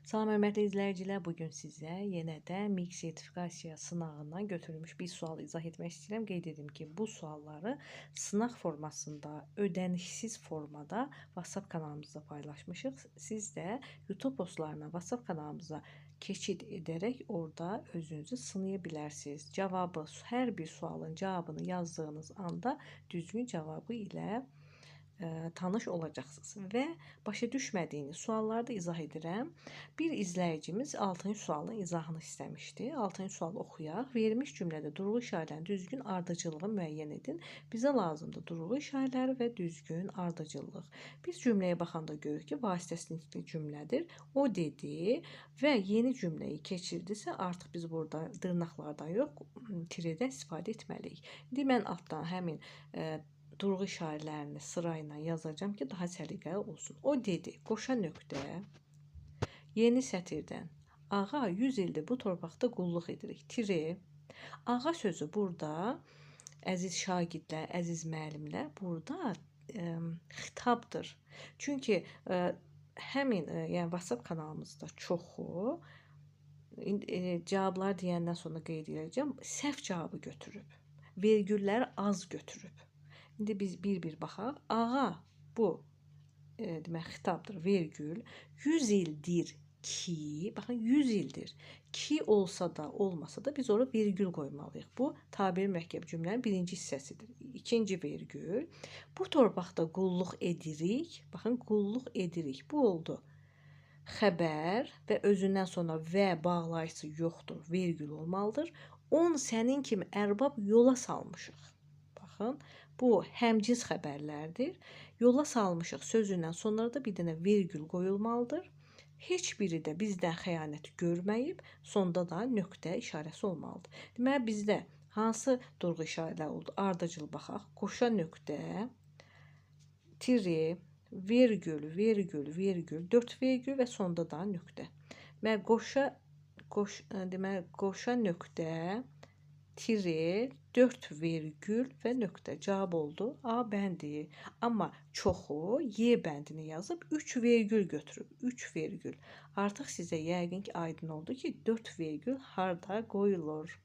Salam hörmətli izləyicilər, bugün sizə yenə də MİQ sertifikasiya sınağından götürülmüş bir sual izah etmək istəyirəm. Qeyd edim ki, bu sualları sınaq formasında, ödənişsiz formada WhatsApp kanalımızda paylaşmışıq. Siz də YouTube postlarına, WhatsApp kanalımıza keçid edərək orada özünüzü sınaya bilərsiniz. Cavabı, hər bir sualın cavabını yazdığınız anda düzgün cavabı ilə tanış olacaqsınız və başa düşmədiyiniz sualları da izah edirəm. Bir izləyicimiz 6-cı sualın izahını istəmişdi. 6-cı sualı oxuyaq. Verilmiş cümlədə durğu işarələrinin düzgün ardıcıllığı müəyyən edin. Bizə lazımdır durğu işarələri və düzgün ardıcıllıq. Biz cümləyə baxanda görürük ki, vasitəsizlikli cümlədir. O dedi və yeni cümləyi keçirdisə, artıq biz burada dırnaqlardan yox, tirədən istifadə etməliyik. İndi mən altdan həmin durğu işarələrini sırayla yazacağım ki, daha səliqəli olsun. O dedi, qoşa nöqtə, yeni sətirdən, ağa 100 ildir bu torpaqda qulluq edirik. Tiri, ağa sözü burada, əziz şagirdlər, əziz müəllimlər, burada xitabdır. Çünki həmin yəni WhatsApp kanalımızda çoxu cavablar deyəndən sonra qeyd edəcəm, səhv cavabı götürüb. Vergülləri az götürüb. İndi biz bir-bir baxaq. Ağa bu demək xitabdır, vergül. 100 ildir ki, baxın 100 ildir. Ki olsa da, olmasa da biz ora vergül qoymalıyıq. Bu tabir mürəkkəb cümlənin birinci hissəsidir. İkinci vergül. Bu torpaqda qulluq edirik. Baxın qulluq edirik. Bu oldu. Xəbər və özündən sonra və bağlayıcısı yoxdur, vergül olmalıdır. 10 sənin kimi ərbab yola salmışıq. Baxın, bu həmcins xəbərlərdir. Yola salmışıq sözündən sonra da bir dənə vergül qoyulmalıdır. Heç biri də bizdən xəyanət görməyib, sonda da nöqtə işarəsi olmalıdır. Deməli, bizdə hansı durğu işarələr oldu? Ardıcıl baxaq. Qoşa nöqtə, tiri, vergül, vergül, vergül, 4 vergül və sonda da nöqtə. Deməli, qoşa nöqtə, tiri, 4 vergül və nöqtə. Cavab oldu A bəndi. Amma çoxu Y bəndini yazıb 3 vergül götürüb. 3 vergül. Artıq sizə yəqin ki, aydın oldu ki, 4 vergül harda qoyulur.